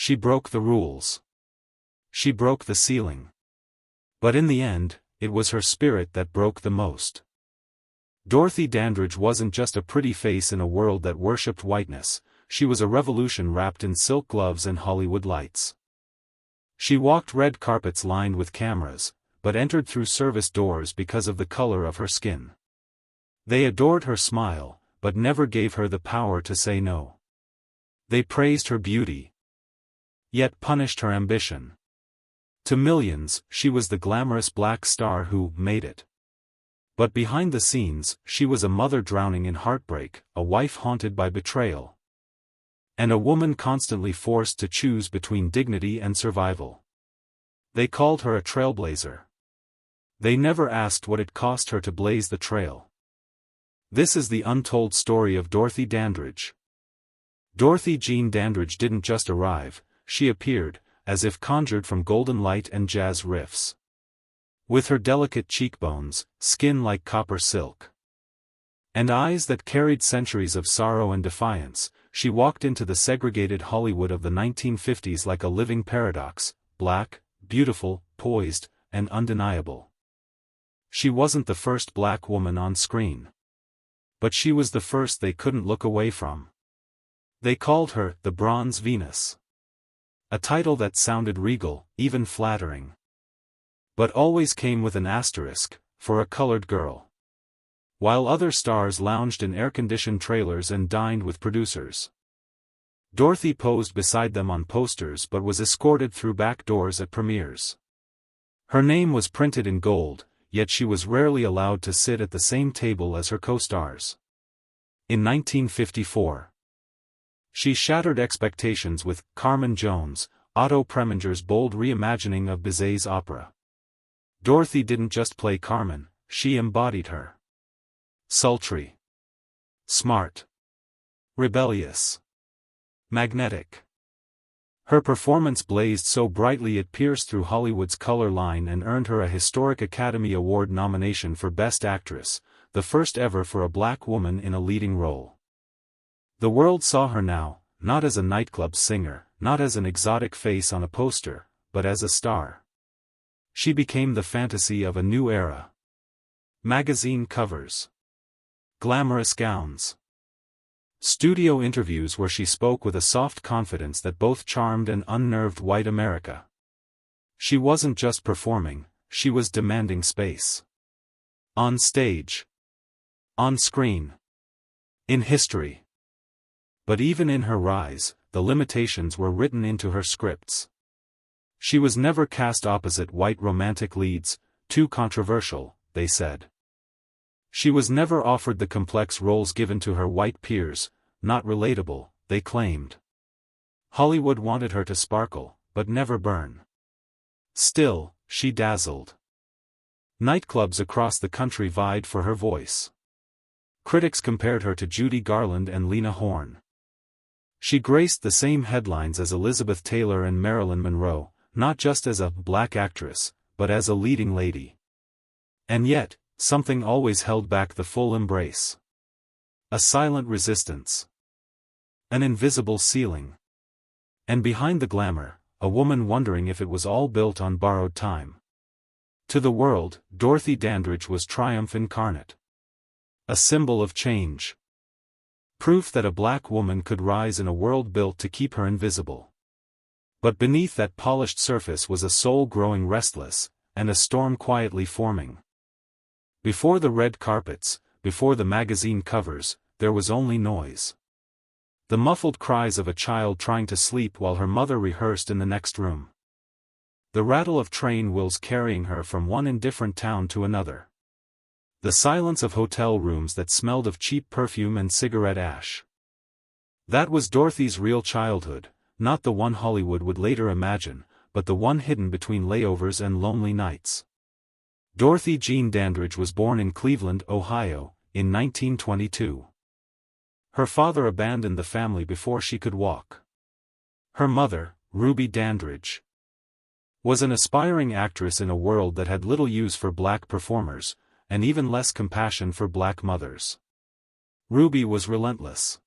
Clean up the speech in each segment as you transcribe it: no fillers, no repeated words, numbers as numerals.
She broke the rules. She broke the ceiling. But in the end, it was her spirit that broke the most. Dorothy Dandridge wasn't just a pretty face in a world that worshipped whiteness, she was a revolution wrapped in silk gloves and Hollywood lights. She walked red carpets lined with cameras, but entered through service doors because of the color of her skin. They adored her smile, but never gave her the power to say no. They praised her beauty, yet punished her ambition. To millions, she was the glamorous black star who made it. But behind the scenes, she was a mother drowning in heartbreak, a wife haunted by betrayal, and a woman constantly forced to choose between dignity and survival. They called her a trailblazer. They never asked what it cost her to blaze the trail. This is the untold story of Dorothy Dandridge. Dorothy Jean Dandridge didn't just arrive, she appeared, as if conjured from golden light and jazz riffs. With her delicate cheekbones, skin like copper silk, and eyes that carried centuries of sorrow and defiance, she walked into the segregated Hollywood of the 1950s like a living paradox, black, beautiful, poised, and undeniable. She wasn't the first black woman on screen. But she was the first they couldn't look away from. They called her the Bronze Venus. A title that sounded regal, even flattering. But always came with an asterisk, for a colored girl. While other stars lounged in air-conditioned trailers and dined with producers, Dorothy posed beside them on posters but was escorted through back doors at premieres. Her name was printed in gold, yet she was rarely allowed to sit at the same table as her co-stars. In 1954, she shattered expectations with Carmen Jones, Otto Preminger's bold reimagining of Bizet's opera. Dorothy didn't just play Carmen, she embodied her. Sultry, smart, rebellious, magnetic. Her performance blazed so brightly it pierced through Hollywood's color line and earned her a historic Academy Award nomination for Best Actress, the first ever for a black woman in a leading role. The world saw her now, not as a nightclub singer, not as an exotic face on a poster, but as a star. She became the fantasy of a new era. Magazine covers, glamorous gowns, studio interviews where she spoke with a soft confidence that both charmed and unnerved white America. She wasn't just performing, she was demanding space. On stage, on screen, in history. But even in her rise, the limitations were written into her scripts. She was never cast opposite white romantic leads, too controversial, they said. She was never offered the complex roles given to her white peers, not relatable, they claimed. Hollywood wanted her to sparkle, but never burn. Still, she dazzled. Nightclubs across the country vied for her voice. Critics compared her to Judy Garland and Lena Horne. She graced the same headlines as Elizabeth Taylor and Marilyn Monroe, not just as a black actress, but as a leading lady. And yet, something always held back the full embrace. A silent resistance. An invisible ceiling. And behind the glamour, a woman wondering if it was all built on borrowed time. To the world, Dorothy Dandridge was triumph incarnate. A symbol of change. Proof that a black woman could rise in a world built to keep her invisible. But beneath that polished surface was a soul growing restless, and a storm quietly forming. Before the red carpets, before the magazine covers, there was only noise. The muffled cries of a child trying to sleep while her mother rehearsed in the next room. The rattle of train wheels carrying her from one indifferent town to another. The silence of hotel rooms that smelled of cheap perfume and cigarette ash. That was Dorothy's real childhood, not the one Hollywood would later imagine, but the one hidden between layovers and lonely nights. Dorothy Jean Dandridge was born in Cleveland, Ohio, in 1922. Her father abandoned the family before she could walk. Her mother, Ruby Dandridge, was an aspiring actress in a world that had little use for black performers, and even less compassion for black mothers. Ruby was relentless.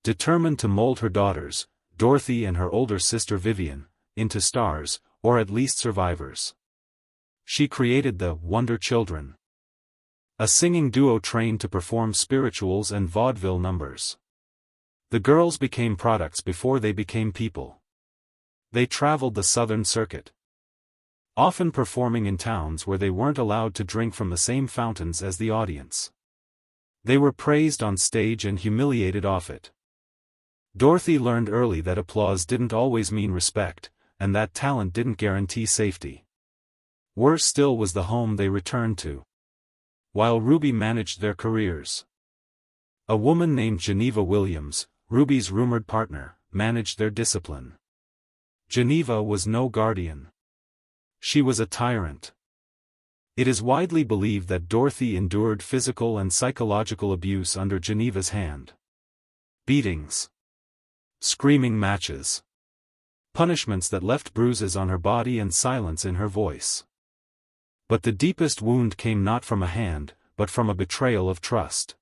Determined to mold her daughters, Dorothy and her older sister Vivian, into stars, or at least survivors. She created the Wonder Children, a singing duo trained to perform spirituals and vaudeville numbers. The girls became products before they became people. They traveled the Southern Circuit, often performing in towns where they weren't allowed to drink from the same fountains as the audience. They were praised on stage and humiliated off it. Dorothy learned early that applause didn't always mean respect, and that talent didn't guarantee safety. Worse still was the home they returned to, while Ruby managed their careers. A woman named Geneva Williams, Ruby's rumored partner, managed their discipline. Geneva was no guardian. She was a tyrant. It is widely believed that Dorothy endured physical and psychological abuse under Geneva's hand. Beatings, screaming matches, punishments that left bruises on her body and silence in her voice. But the deepest wound came not from a hand, but from a betrayal of trust.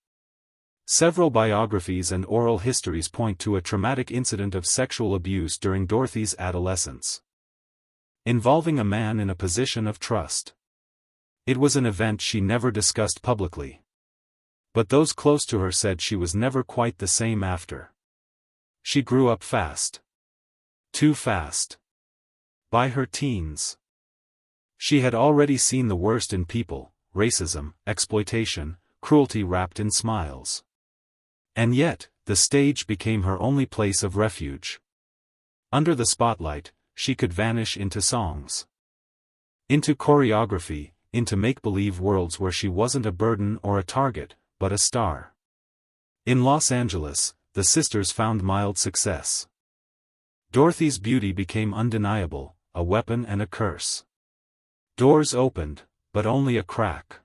Several biographies and oral histories point to a traumatic incident of sexual abuse during Dorothy's adolescence, involving a man in a position of trust. It was an event she never discussed publicly, but those close to her said she was never quite the same after. She grew up fast. Too fast. By her teens, she had already seen the worst in people: racism, exploitation, cruelty wrapped in smiles. And yet, the stage became her only place of refuge. Under the spotlight, she could vanish into songs, into choreography, into make-believe worlds where she wasn't a burden or a target, but a star. In Los Angeles, the sisters found mild success. Dorothy's beauty became undeniable, a weapon and a curse. Doors opened, but only a crack.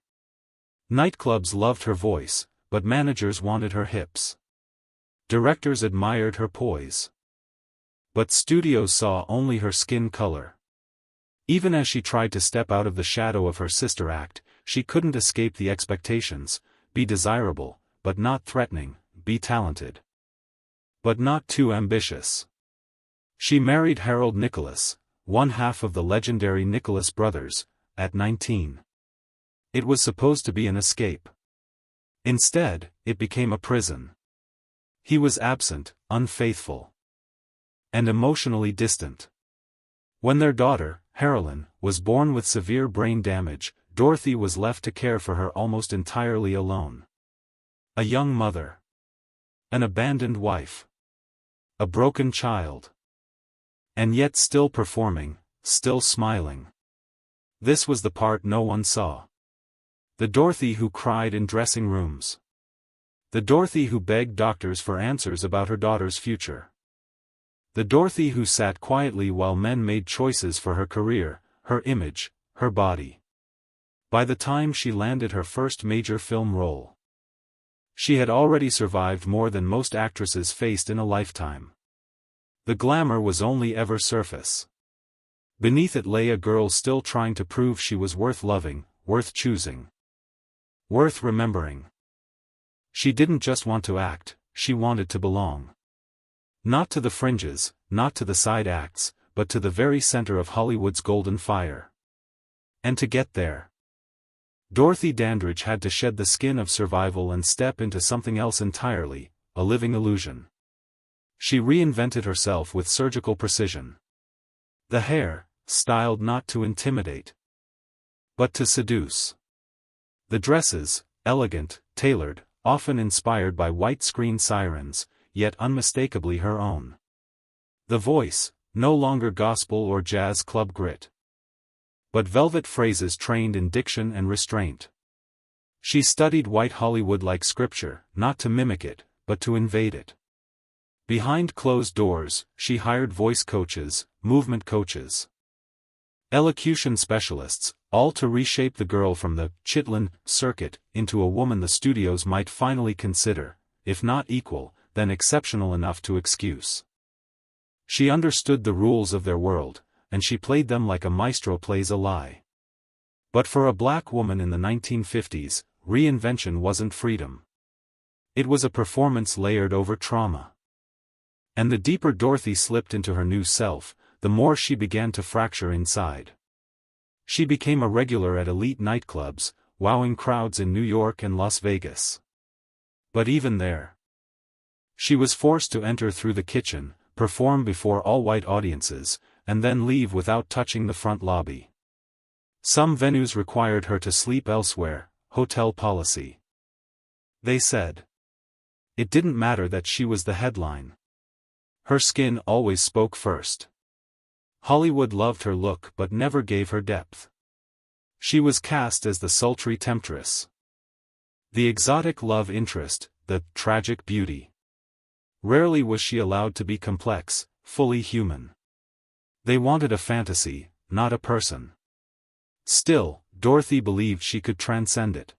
Nightclubs loved her voice, but managers wanted her hips. Directors admired her poise, but studios saw only her skin color. Even as she tried to step out of the shadow of her sister act, she couldn't escape the expectations: be desirable, but not threatening; be talented, but not too ambitious. She married Harold Nicholas, one half of the legendary Nicholas brothers, at 19. It was supposed to be an escape. Instead, it became a prison. He was absent, unfaithful, and emotionally distant. When their daughter, Harolyn, was born with severe brain damage, Dorothy was left to care for her almost entirely alone. A young mother, an abandoned wife, a broken child. And yet still performing, still smiling. This was the part no one saw. The Dorothy who cried in dressing rooms. The Dorothy who begged doctors for answers about her daughter's future. The Dorothy who sat quietly while men made choices for her career, her image, her body. By the time she landed her first major film role, she had already survived more than most actresses faced in a lifetime. The glamour was only ever surface. Beneath it lay a girl still trying to prove she was worth loving, worth choosing, worth remembering. She didn't just want to act, she wanted to belong. Not to the fringes, not to the side acts, but to the very center of Hollywood's golden fire. And to get there, Dorothy Dandridge had to shed the skin of survival and step into something else entirely, a living illusion. She reinvented herself with surgical precision. The hair, styled not to intimidate, but to seduce. The dresses, elegant, tailored, often inspired by white screen sirens, yet unmistakably her own. The voice, no longer gospel or jazz club grit, but velvet phrases trained in diction and restraint. She studied white Hollywood like scripture, not to mimic it, but to invade it. Behind closed doors, she hired voice coaches, movement coaches, elocution specialists, all to reshape the girl from the Chitlin circuit into a woman the studios might finally consider, if not equal, then exceptional enough to excuse. She understood the rules of their world, and she played them like a maestro plays a lie. But for a black woman in the 1950s, reinvention wasn't freedom. It was a performance layered over trauma. And the deeper Dorothy slipped into her new self, the more she began to fracture inside. She became a regular at elite nightclubs, wowing crowds in New York and Las Vegas. But even there, she was forced to enter through the kitchen, perform before all-white audiences, and then leave without touching the front lobby. Some venues required her to sleep elsewhere, hotel policy. They said it didn't matter that she was the headline. Her skin always spoke first. Hollywood loved her look but never gave her depth. She was cast as the sultry temptress, the exotic love interest, the tragic beauty. Rarely was she allowed to be complex, fully human. They wanted a fantasy, not a person. Still, Dorothy believed she could transcend it.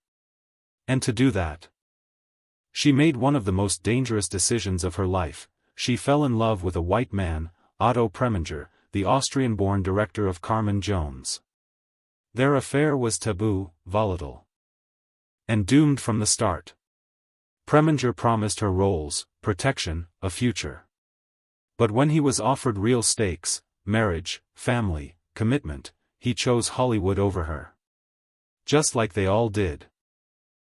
And to do that, she made one of the most dangerous decisions of her life. She fell in love with a white man, Otto Preminger, the Austrian-born director of Carmen Jones. Their affair was taboo, volatile, and doomed from the start. Preminger promised her roles, protection, a future. But when he was offered real stakes, marriage, family, commitment, he chose Hollywood over her. Just like they all did.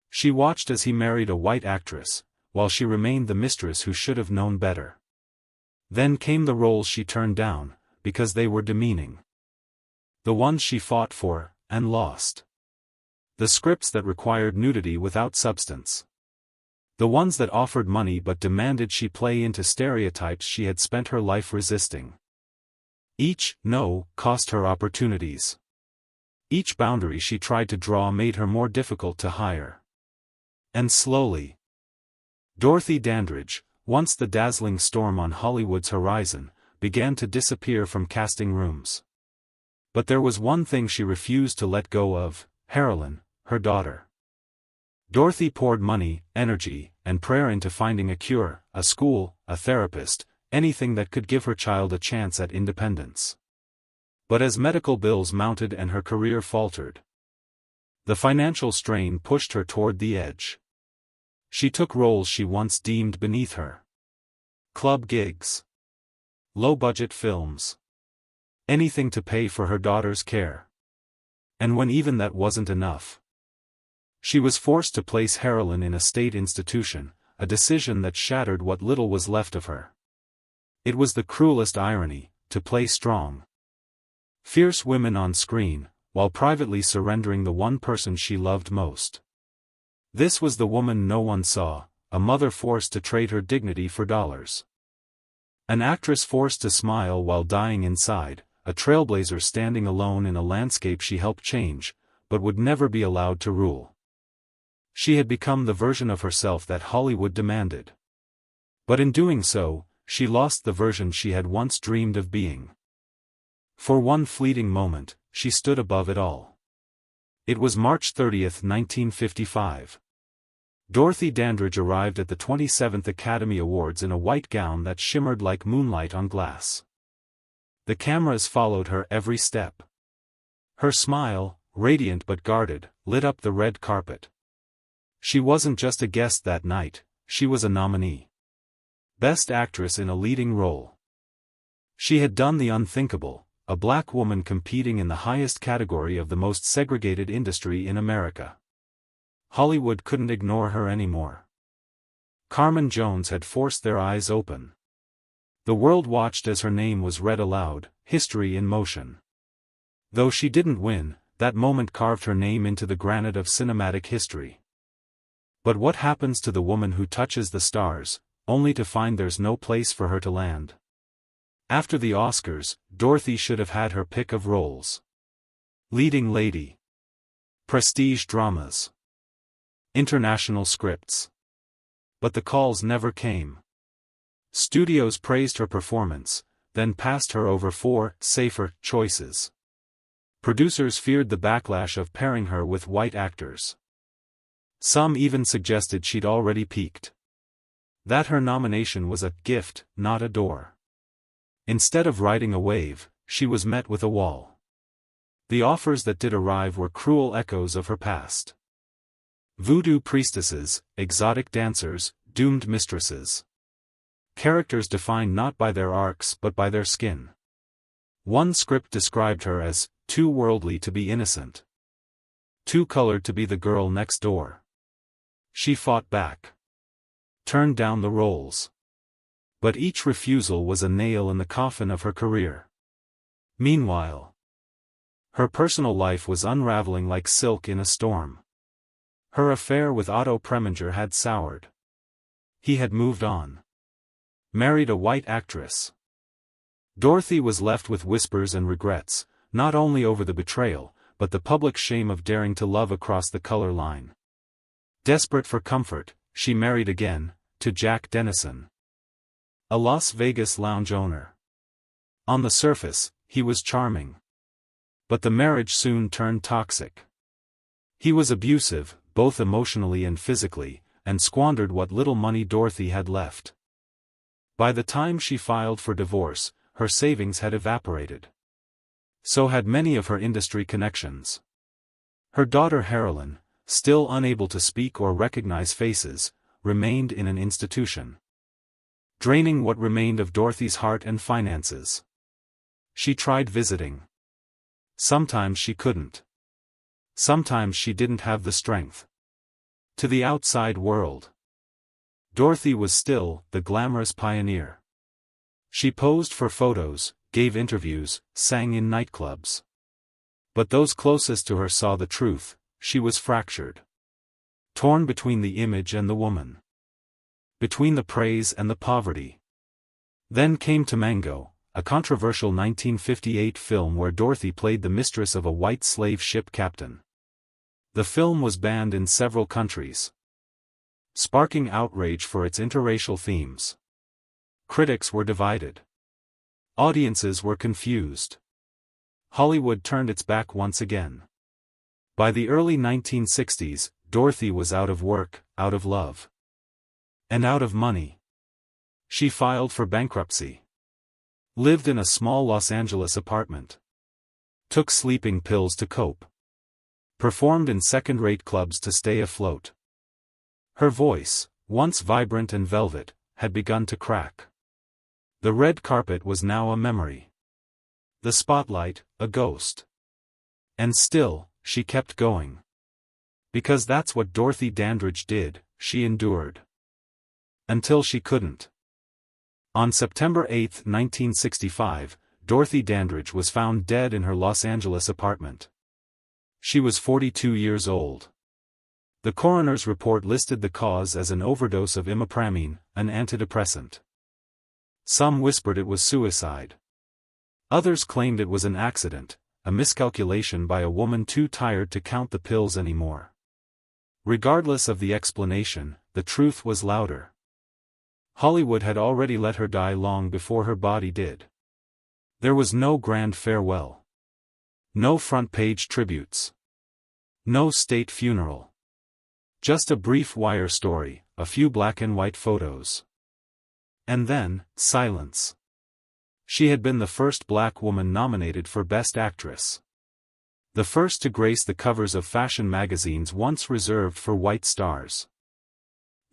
She watched as he married a white actress, while she remained the mistress who should have known better. Then came the roles she turned down, because they were demeaning. The ones she fought for, and lost. The scripts that required nudity without substance. The ones that offered money but demanded she play into stereotypes she had spent her life resisting. Each no cost her opportunities. Each boundary she tried to draw made her more difficult to hire. And slowly, Dorothy Dandridge, once the dazzling storm on Hollywood's horizon, began to disappear from casting rooms. But there was one thing she refused to let go of: Carolyn, her daughter. Dorothy poured money, energy, and prayer into finding a cure, a school, a therapist, anything that could give her child a chance at independence. But as medical bills mounted and her career faltered, the financial strain pushed her toward the edge. She took roles she once deemed beneath her. Club gigs. Low-budget films. Anything to pay for her daughter's care. And when even that wasn't enough, she was forced to place Carolyn in a state institution, a decision that shattered what little was left of her. It was the cruelest irony, to play strong, fierce women on screen, while privately surrendering the one person she loved most. This was the woman no one saw, a mother forced to trade her dignity for dollars. An actress forced to smile while dying inside, a trailblazer standing alone in a landscape she helped change, but would never be allowed to rule. She had become the version of herself that Hollywood demanded. But in doing so, she lost the version she had once dreamed of being. For one fleeting moment, she stood above it all. It was March 30, 1955. Dorothy Dandridge arrived at the 27th Academy Awards in a white gown that shimmered like moonlight on glass. The cameras followed her every step. Her smile, radiant but guarded, lit up the red carpet. She wasn't just a guest that night, she was a nominee. Best Actress in a Leading Role. She had done the unthinkable, a black woman competing in the highest category of the most segregated industry in America. Hollywood couldn't ignore her anymore. Carmen Jones had forced their eyes open. The world watched as her name was read aloud, history in motion. Though she didn't win, that moment carved her name into the granite of cinematic history. But what happens to the woman who touches the stars, only to find there's no place for her to land? After the Oscars, Dorothy should have had her pick of roles. Leading lady. Prestige dramas. International scripts. But the calls never came. Studios praised her performance, then passed her over for safer choices. Producers feared the backlash of pairing her with white actors. Some even suggested she'd already peaked. That her nomination was a gift, not a door. Instead of riding a wave, she was met with a wall. The offers that did arrive were cruel echoes of her past. Voodoo priestesses, exotic dancers, doomed mistresses. characters defined not by their arcs but by their skin. One script described her as too worldly to be innocent, too colored to be the girl next door. She fought back, turned down the roles. But each refusal was a nail in the coffin of her career. Meanwhile, her personal life was unraveling like silk in a storm. Her affair with Otto Preminger had soured. He had moved on. Married a white actress. Dorothy was left with whispers and regrets, not only over the betrayal, but the public shame of daring to love across the color line. Desperate for comfort, she married again, to Jack Dennison, a Las Vegas lounge owner. On the surface, he was charming. But the marriage soon turned toxic. He was abusive, both emotionally and physically, and squandered what little money Dorothy had left. By the time she filed for divorce, her savings had evaporated. So had many of her industry connections. Her daughter Harolyn, still unable to speak or recognize faces, remained in an institution, draining what remained of Dorothy's heart and finances. She tried visiting. Sometimes she couldn't. Sometimes she didn't have the strength. To the outside world, Dorothy was still the glamorous pioneer. She posed for photos, gave interviews, sang in nightclubs. But those closest to her saw the truth: she was fractured. Torn between the image and the woman. Between the praise and the poverty. Then came Tamango, a controversial 1958 film where Dorothy played the mistress of a white slave ship captain. The film was banned in several countries, sparking outrage for its interracial themes. Critics were divided. Audiences were confused. Hollywood turned its back once again. By the early 1960s, Dorothy was out of work, out of love, and out of money. She filed for bankruptcy. Lived in a small Los Angeles apartment. Took sleeping pills to cope. Performed in second-rate clubs to stay afloat. Her voice, once vibrant and velvet, had begun to crack. The red carpet was now a memory. The spotlight, a ghost. And still, she kept going. Because that's what Dorothy Dandridge did, she endured. Until she couldn't. On September 8, 1965, Dorothy Dandridge was found dead in her Los Angeles apartment. She was 42 years old. The coroner's report listed the cause as an overdose of imipramine, an antidepressant. Some whispered it was suicide. Others claimed it was an accident, a miscalculation by a woman too tired to count the pills anymore. Regardless of the explanation, the truth was louder. Hollywood had already let her die long before her body did. There was no grand farewell. No front-page tributes. No state funeral. Just a brief wire story, a few black and white photos. And then, silence. She had been the first black woman nominated for Best Actress. The first to grace the covers of fashion magazines once reserved for white stars.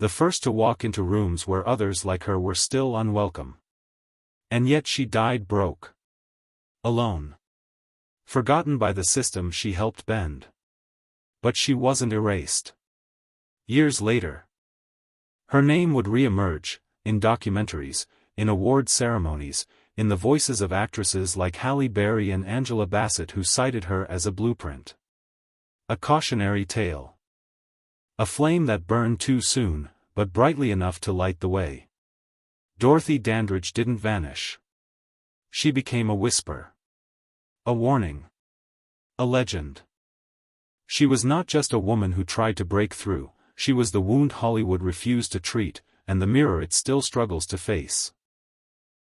The first to walk into rooms where others like her were still unwelcome. And yet she died broke. Alone. Forgotten by the system she helped bend. But she wasn't erased. Years later, her name would re-emerge, in documentaries, in award ceremonies, in the voices of actresses like Halle Berry and Angela Bassett who cited her as a blueprint. A cautionary tale. A flame that burned too soon, but brightly enough to light the way. Dorothy Dandridge didn't vanish. She became a whisper. A warning. A legend. She was not just a woman who tried to break through, she was the wound Hollywood refused to treat, and the mirror it still struggles to face.